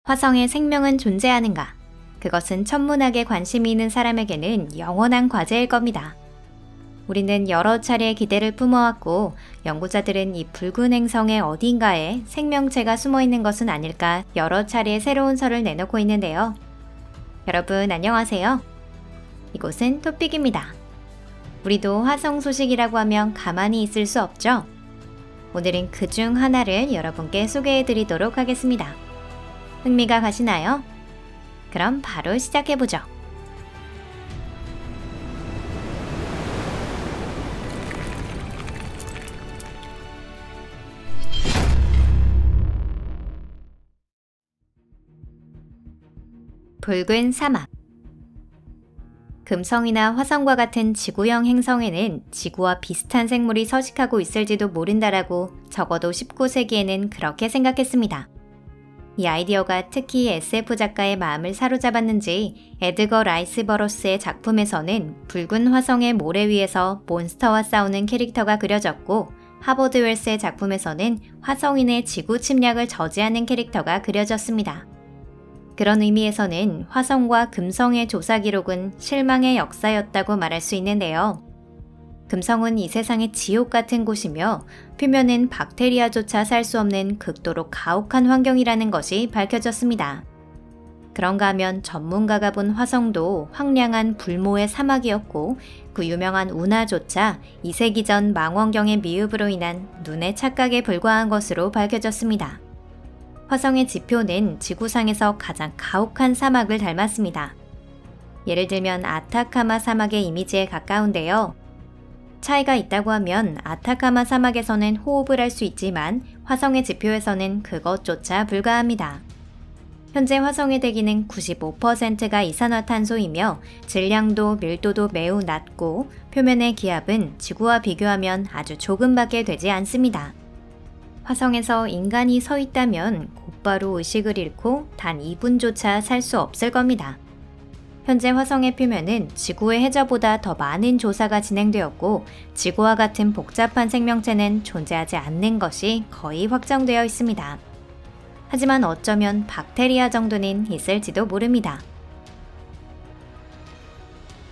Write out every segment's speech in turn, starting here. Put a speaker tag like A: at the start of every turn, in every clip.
A: 화성에 생명은 존재하는가? 그것은 천문학에 관심이 있는 사람에게는 영원한 과제일 겁니다. 우리는 여러 차례 기대를 품어왔고 연구자들은 이 붉은 행성의 어딘가에 생명체가 숨어 있는 것은 아닐까 여러 차례 새로운 설을 내놓고 있는데요. 여러분 안녕하세요. 이곳은 토픽입니다. 우리도 화성 소식이라고 하면 가만히 있을 수 없죠? 오늘은 그 중 하나를 여러분께 소개해 드리도록 하겠습니다. 흥미가 가시나요? 그럼 바로 시작해보죠. 붉은 사막. 금성이나 화성과 같은 지구형 행성에는 지구와 비슷한 생물이 서식하고 있을지도 모른다라고 적어도 19세기에는 그렇게 생각했습니다. 이 아이디어가 특히 SF 작가의 마음을 사로잡았는지 에드거 라이스 버러스의 작품에서는 붉은 화성의 모래 위에서 몬스터와 싸우는 캐릭터가 그려졌고 하버드 웰스의 작품에서는 화성인의 지구 침략을 저지하는 캐릭터가 그려졌습니다. 그런 의미에서는 화성과 금성의 조사 기록은 실망의 역사였다고 말할 수 있는데요. 금성은 이 세상의 지옥 같은 곳이며 표면은 박테리아조차 살 수 없는 극도로 가혹한 환경이라는 것이 밝혀졌습니다. 그런가 하면 전문가가 본 화성도 황량한 불모의 사막이었고 그 유명한 운하조차 2세기 전 망원경의 미흡으로 인한 눈의 착각에 불과한 것으로 밝혀졌습니다. 화성의 지표는 지구상에서 가장 가혹한 사막을 닮았습니다. 예를 들면 아타카마 사막의 이미지에 가까운데요. 차이가 있다고 하면 아타카마 사막에서는 호흡을 할 수 있지만 화성의 지표에서는 그것조차 불가합니다. 현재 화성의 대기는 95%가 이산화탄소이며 질량도 밀도도 매우 낮고 표면의 기압은 지구와 비교하면 아주 조금밖에 되지 않습니다. 화성에서 인간이 서 있다면 곧바로 의식을 잃고 단 2분조차 살 수 없을 겁니다. 현재 화성의 표면은 지구의 해저보다 더 많은 조사가 진행되었고 지구와 같은 복잡한 생명체는 존재하지 않는 것이 거의 확정되어 있습니다. 하지만 어쩌면 박테리아 정도는 있을지도 모릅니다.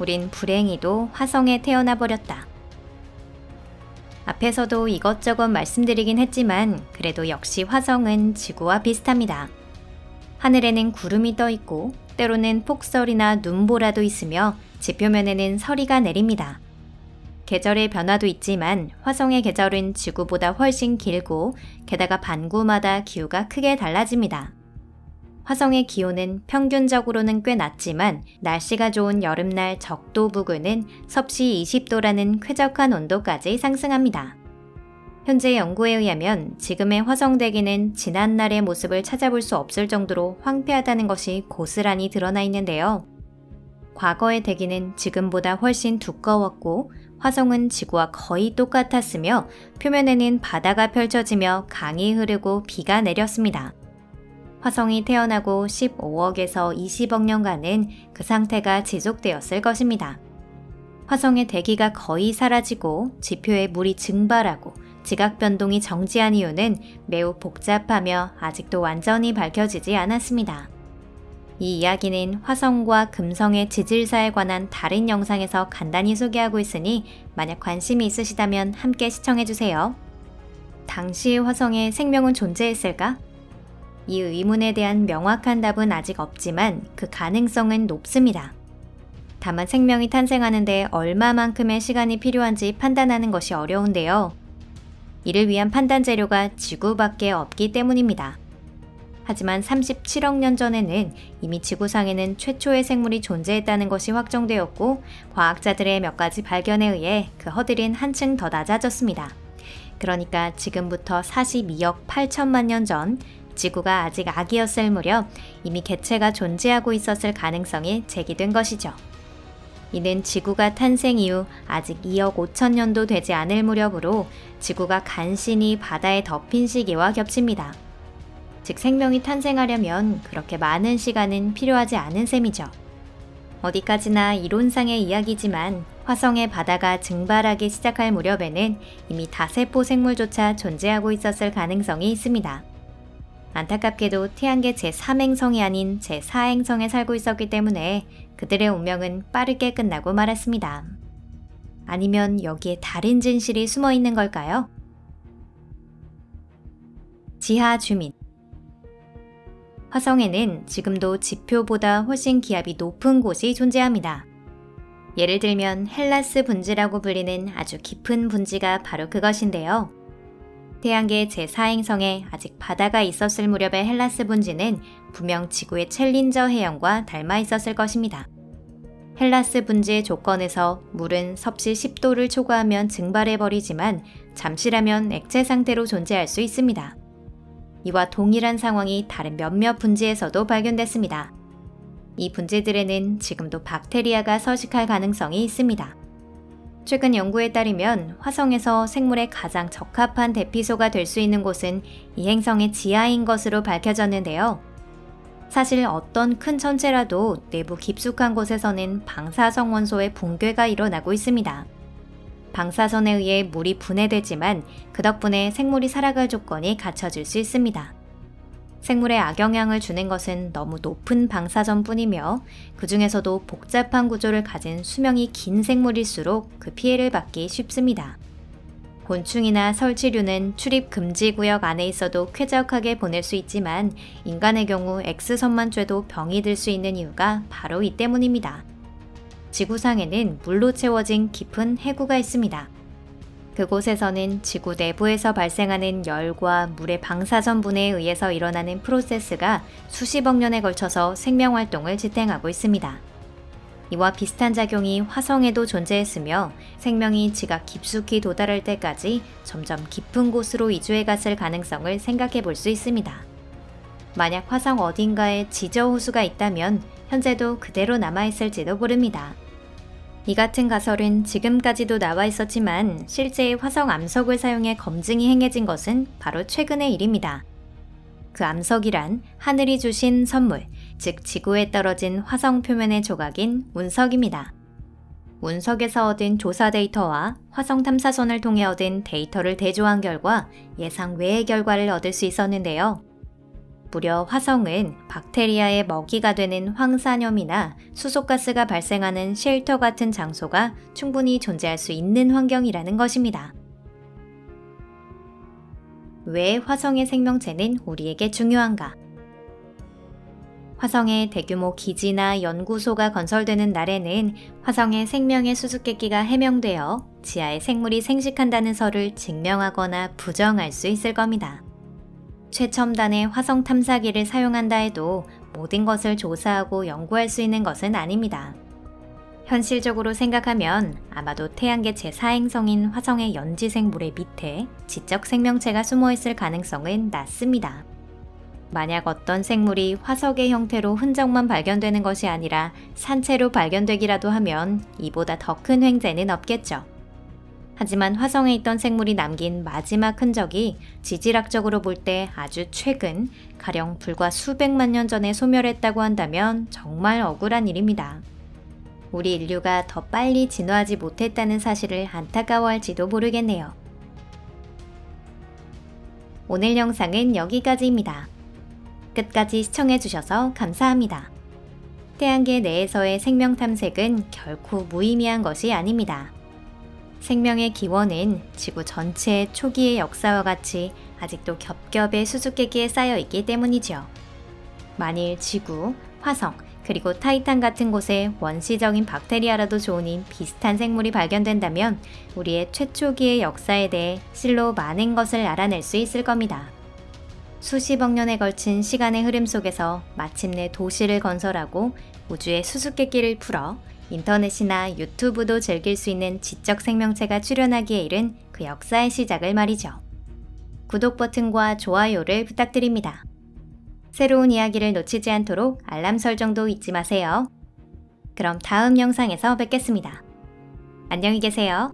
A: 우린 불행히도 화성에 태어나 버렸다. 앞에서도 이것저것 말씀드리긴 했지만 그래도 역시 화성은 지구와 비슷합니다. 하늘에는 구름이 떠 있고 때로는 폭설이나 눈보라도 있으며 지표면에는 서리가 내립니다. 계절의 변화도 있지만 화성의 계절은 지구보다 훨씬 길고 게다가 반구마다 기후가 크게 달라집니다. 화성의 기온은 평균적으로는 꽤 낮지만 날씨가 좋은 여름날 적도 부근은 섭씨 20도라는 쾌적한 온도까지 상승합니다. 현재 연구에 의하면 지금의 화성 대기는 지난날의 모습을 찾아볼 수 없을 정도로 황폐하다는 것이 고스란히 드러나 있는데요. 과거의 대기는 지금보다 훨씬 두꺼웠고 화성은 지구와 거의 똑같았으며 표면에는 바다가 펼쳐지며 강이 흐르고 비가 내렸습니다. 화성이 태어나고 15억에서 20억 년간은 그 상태가 지속되었을 것입니다. 화성의 대기가 거의 사라지고 지표에 물이 증발하고 지각 변동이 정지한 이유는 매우 복잡하며 아직도 완전히 밝혀지지 않았습니다. 이 이야기는 화성과 금성의 지질사에 관한 다른 영상에서 간단히 소개하고 있으니 만약 관심이 있으시다면 함께 시청해주세요. 당시 화성에 생명은 존재했을까? 이 의문에 대한 명확한 답은 아직 없지만 그 가능성은 높습니다. 다만 생명이 탄생하는데 얼마만큼의 시간이 필요한지 판단하는 것이 어려운데요. 이를 위한 판단 재료가 지구밖에 없기 때문입니다. 하지만 37억 년 전에는 이미 지구상에는 최초의 생물이 존재했다는 것이 확정되었고 과학자들의 몇 가지 발견에 의해 그 허들은 한층 더 낮아졌습니다. 그러니까 지금부터 42억 8천만 년 전 지구가 아직 아기였을 무렵 이미 개체가 존재하고 있었을 가능성이 제기된 것이죠. 이는 지구가 탄생 이후 아직 2억 5천 년도 되지 않을 무렵으로 지구가 간신히 바다에 덮인 시기와 겹칩니다. 즉 생명이 탄생하려면 그렇게 많은 시간은 필요하지 않은 셈이죠. 어디까지나 이론상의 이야기지만 화성의 바다가 증발하기 시작할 무렵에는 이미 다세포 생물조차 존재하고 있었을 가능성이 있습니다. 안타깝게도 태양계 제3행성이 아닌 제4행성에 살고 있었기 때문에 그들의 운명은 빠르게 끝나고 말았습니다. 아니면 여기에 다른 진실이 숨어 있는 걸까요? 지하 주민. 화성에는 지금도 지표보다 훨씬 기압이 높은 곳이 존재합니다. 예를 들면 헬라스 분지라고 불리는 아주 깊은 분지가 바로 그것인데요. 태양계 제4행성에 아직 바다가 있었을 무렵의 헬라스 분지는 분명 지구의 챌린저 해형과 닮아 있었을 것입니다. 헬라스 분지의 조건에서 물은 섭씨 10도를 초과하면 증발해버리지만 잠시라면 액체 상태로 존재할 수 있습니다. 이와 동일한 상황이 다른 몇몇 분지에서도 발견됐습니다. 이 분지들에는 지금도 박테리아가 서식할 가능성이 있습니다. 최근 연구에 따르면 화성에서 생물에 가장 적합한 대피소가 될 수 있는 곳은 이 행성의 지하인 것으로 밝혀졌는데요. 사실 어떤 큰 천체라도 내부 깊숙한 곳에서는 방사성 원소의 붕괴가 일어나고 있습니다. 방사선에 의해 물이 분해되지만 그 덕분에 생물이 살아갈 조건이 갖춰질 수 있습니다. 생물에 악영향을 주는 것은 너무 높은 방사선뿐이며 그 중에서도 복잡한 구조를 가진 수명이 긴 생물일수록 그 피해를 받기 쉽습니다. 곤충이나 설치류는 출입 금지 구역 안에 있어도 쾌적하게 보낼 수 있지만 인간의 경우 X선만 쬐도 병이 들 수 있는 이유가 바로 이 때문입니다. 지구상에는 물로 채워진 깊은 해구가 있습니다. 그곳에서는 지구 내부에서 발생하는 열과 물의 방사선 분해에 의해서 일어나는 프로세스가 수십억 년에 걸쳐서 생명활동을 지탱하고 있습니다. 이와 비슷한 작용이 화성에도 존재했으며 생명이 지각 깊숙이 도달할 때까지 점점 깊은 곳으로 이주해 갔을 가능성을 생각해 볼 수 있습니다. 만약 화성 어딘가에 지저호수가 있다면 현재도 그대로 남아있을지도 모릅니다. 이 같은 가설은 지금까지도 나와 있었지만 실제의 화성 암석을 사용해 검증이 행해진 것은 바로 최근의 일입니다. 그 암석이란 하늘이 주신 선물, 즉 지구에 떨어진 화성 표면의 조각인 운석입니다. 운석에서 얻은 조사 데이터와 화성 탐사선을 통해 얻은 데이터를 대조한 결과 예상 외의 결과를 얻을 수 있었는데요. 무려 화성은 박테리아의 먹이가 되는 황산염이나 수소가스가 발생하는 쉘터 같은 장소가 충분히 존재할 수 있는 환경이라는 것입니다. 왜 화성의 생명체는 우리에게 중요한가? 화성에 대규모 기지나 연구소가 건설되는 날에는 화성의 생명의 수수께끼가 해명되어 지하에 생물이 생식한다는 설을 증명하거나 부정할 수 있을 겁니다. 최첨단의 화성 탐사기를 사용한다 해도 모든 것을 조사하고 연구할 수 있는 것은 아닙니다. 현실적으로 생각하면 아마도 태양계 제4행성인 화성의 연지생 물의 밑에 지적 생명체가 숨어있을 가능성은 낮습니다. 만약 어떤 생물이 화석의 형태로 흔적만 발견되는 것이 아니라 산채로 발견되기라도 하면 이보다 더 큰 횡재는 없겠죠. 하지만 화성에 있던 생물이 남긴 마지막 흔적이 지질학적으로 볼 때 아주 최근, 가령 불과 수백만 년 전에 소멸했다고 한다면 정말 억울한 일입니다. 우리 인류가 더 빨리 진화하지 못했다는 사실을 안타까워할지도 모르겠네요. 오늘 영상은 여기까지입니다. 끝까지 시청해주셔서 감사합니다. 태양계 내에서의 생명 탐색은 결코 무의미한 것이 아닙니다. 생명의 기원은 지구 전체의 초기의 역사와 같이 아직도 겹겹의 수수께끼에 쌓여 있기 때문이죠. 만일 지구, 화성, 그리고 타이탄 같은 곳에 원시적인 박테리아라도 좋으니 비슷한 생물이 발견된다면 우리의 최초기의 역사에 대해 실로 많은 것을 알아낼 수 있을 겁니다. 수십억 년에 걸친 시간의 흐름 속에서 마침내 도시를 건설하고 우주의 수수께끼를 풀어 인터넷이나 유튜브도 즐길 수 있는 지적 생명체가 출현하기에 이른 그 역사의 시작을 말이죠. 구독 버튼과 좋아요를 부탁드립니다. 새로운 이야기를 놓치지 않도록 알람 설정도 잊지 마세요. 그럼 다음 영상에서 뵙겠습니다. 안녕히 계세요.